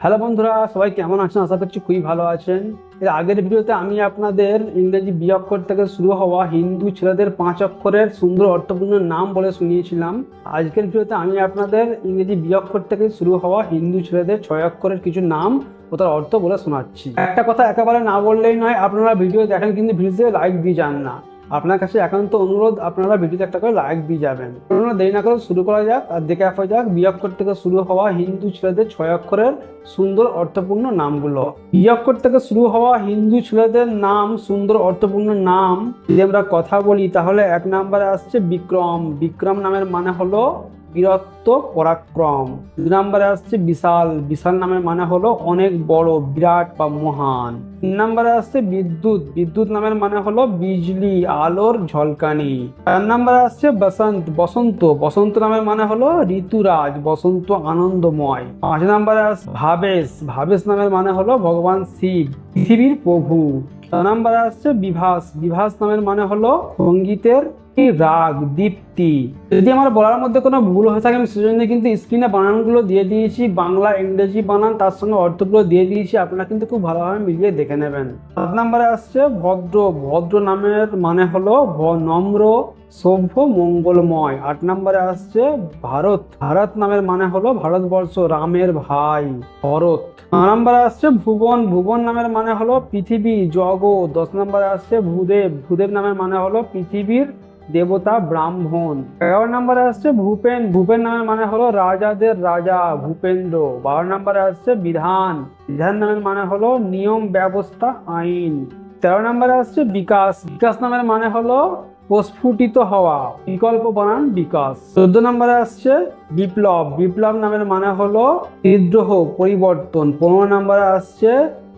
Hello বন্ধুরা, সবাই কেমন আছেন? আশা করছি খুবই ভালো আছেন। এর আগের ভিডিওতে আমি আপনাদের ইংরেজি বি অক্ষর থেকে শুরু হওয়া হিন্দু ছেলেদের 5 অক্ষরের সুন্দর অর্থপূর্ণ নাম বলে শুনিয়েছিলাম। আজকের ভিডিওতে আমি আপনাদের ইংরেজি বি অক্ষর থেকে শুরু হওয়া হিন্দু ছেলেদের 6 অক্ষরের কিছু নাম ও তার অর্থ বলে শোনাচ্ছি। একটা কথা একেবারে না বললেই নয়, আপনারা ভিডিও দেখেন কিন্তু ভিডিওতে লাইক দিয়ে যান না। আপনার কাছে একান্ত অনুরোধ, আপনারা ভিডিওতে একটা করে লাইক দিয়ে যাবেন। আপনারা দেরি না করে শুরু করা যাক আর দেখে আসা যাক বি অক্ষর থেকে শুরু হওয়া হিন্দু ছেলেদের 6 অক্ষরের সুন্দর অর্থপূর্ণ নামগুলো। বি অক্ষর থেকে শুরু হওয়া হিন্দু ছেলেদের নাম, সুন্দর অর্থপূর্ণ নাম যদি আমরা কথা বলি তাহলে 1 নম্বরে আসছে বিক্রম। বিক্রম নামের মানে হলো বীরত্ব, পরাক্রম। 2 নম্বরে আসছে বিশাল। বিশাল নামের মানে হলো অনেক বড়, বিরাট বা মহান। 3 নম্বরে আসছে বিদ্যুৎ। বিদ্যুৎ নামের মানে হলো বিজলি, আলোর ঝলকানি। 4 নম্বরে আসছে বসন্ত। বসন্ত। বসন্ত নামের মানে হলো ঋতুরাজ, বসন্ত আনন্দময়। 5 নম্বরে আসছে ভাবেশ। ভাবেশ নামের মানে হলো ভগবান শিব, পৃথিবীর প্রভু। 6 নম্বরে আসছে বিভাস। বিভাস নামের মানে হলো সঙ্গীতের রাগ, দীপ্তি। যদি আমার বলার মধ্যে কোনো ভুল হয়ে থাকে আমি সেজন্য কিন্তু স্ক্রিনে বানানগুলো দিয়ে দিয়েছি, বাংলা ইংরেজি বানান, তার সঙ্গে অর্থগুলো দিয়ে দিয়েছি, আপনারা কিন্তু খুব ভালোভাবে মিলিয়ে দেখে নেবেন। 7 নম্বরে আসছে ভদ্র। ভদ্র নামের মানে হলো নম্র, সভ্য, মঙ্গলময়। 8 নম্বরে আসছে ভারত। ভারত নামের মানে হলো ভারতবর্ষ, রামের ভাই ভরত। 9 নম্বরে আসছে ভুবন। ভুবন নামের মানে হলো পৃথিবী, জগৎ। 10 নম্বরে আসছে ভূদেব। ভূদেব নামের মানে হলো পৃথিবীর দেবতা, ব্রাহ্মণ। 11 নম্বরে আসছে ভূপেন। ভূপেন নামের মানে হলো রাজাদের রাজা, ভূপেন্দ্র। 12 নম্বরে আসছে বিধান। বিধান নামের মানে হলো নিয়ম, ব্যবস্থা, আইন। 13 নম্বরে আসছে বিকাশ। বিকাশ নামের মানে হলো প্রস্ফুটিত হওয়া, বিকল্প বানান বিকাশ। 14 নম্বরে আসছে বিপ্লব। বিপ্লব নামের মানে হলো বিদ্রোহ, পরিবর্তন। 15 নম্বরে আসছে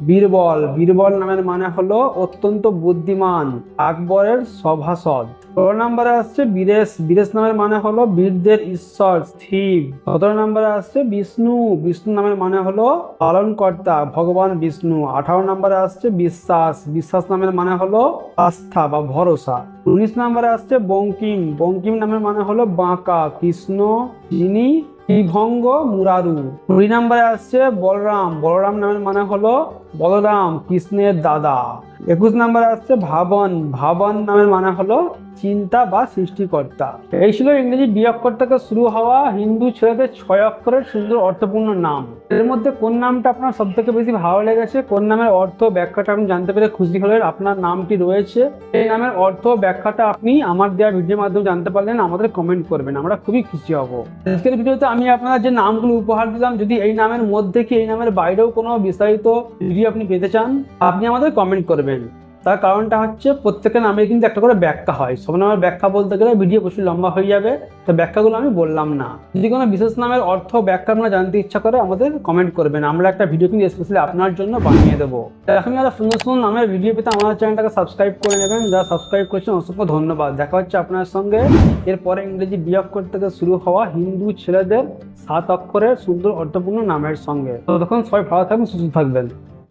বীরবল। বীরবল নামের মানে হলো অত্যন্ত বুদ্ধিমান, আকবরের সভাসদ। 16 নম্বরে আসছে বীরেশ। বীরেশ নামের মানে হলো বীরদের ঈশ্বর, শিব। 17 নম্বরে আসছে বিষ্ণু। বিষ্ণু নামের মানে হলো পালনকর্তা, ভগবান বিষ্ণু। 18 নম্বরে আসছে বিশ্বাস। বিশ্বাস নামের মানে হলো আস্থা বা ভরসা। 19 নম্বরে আসছে বঙ্কিম। বঙ্কিম নামের মানে হলো বাঁকা, কৃষ্ণ যিনি বিভঙ্গ মুরারু। 20 নম্বরে আসছে বলরাম। বলরাম নামের মানে হলো বলরাম, কৃষ্ণের দাদা। 21 নম্বরে আসছে ভাবন। ভাবন নামের মানে হলো চিন্তা বা সৃষ্টিকর্তা। এই ছিল ইংরেজি বি অক্ষর থেকে শুরু হওয়া হিন্দু ছেলেদের 6 অক্ষরের সুন্দর অর্থপূর্ণ নাম। এর মধ্যে কোন নামটা আপনার সব থেকে বেশি ভালো লেগেছে, কোন নামের অর্থ ব্যাখ্যাটা আপনি জানতে পেরে খুশি হলেন, আপনার নামটি রয়েছে এই নামের অর্থ ব্যাখ্যাটা আপনি আমার দেওয়া ভিডিওর মাধ্যমে জানতে পারলেন, আমাদের কমেন্ট করবেন, আমরা খুবই খুশি হব। আজকের ভিডিওতে আমি আপনার যে নামগুলো উপহার দিলাম, যদি এই নামের মধ্যে কি এই নামের বাইরেও কোনো বিস্তারিত ভিডিও আপনি পেতে চান আপনি আমাদের কমেন্ট করবেন। তার কারণটা হচ্ছে প্রত্যেকের নামে কিন্তু একটা করে ব্যাখ্যা হয়, সব নামের ব্যাখ্যা বলতে গেলে ভিডিও প্রচুর লম্বা হয়ে যাবে, তো ব্যাখ্যাগুলো আমি বললাম না। যদি কোনো বিশেষ নামের অর্থ ব্যাখ্যা আপনারা জানতে ইচ্ছা করে আমাদের কমেন্ট করবেন, আমরা একটা ভিডিও কিন্তু স্পেশালি আপনার জন্য বানিয়ে দেবো। এখন যারা সুন্দর সুন্দর নামের ভিডিও পেতে আমাদের চ্যানেলটাকে সাবস্ক্রাইব করে নেবেন। যারা সাবস্ক্রাইব করেছেন অসংখ্য ধন্যবাদ। দেখা হচ্ছে আপনার সঙ্গে এরপরে ইংরেজি বি অক্ষর থেকে শুরু হওয়া হিন্দু ছেলেদের 7 অক্ষরের সুন্দর অর্থপূর্ণ নামের সঙ্গে। ততক্ষণ সবাই ভালো থাকবেন, সুস্থ থাকবেন।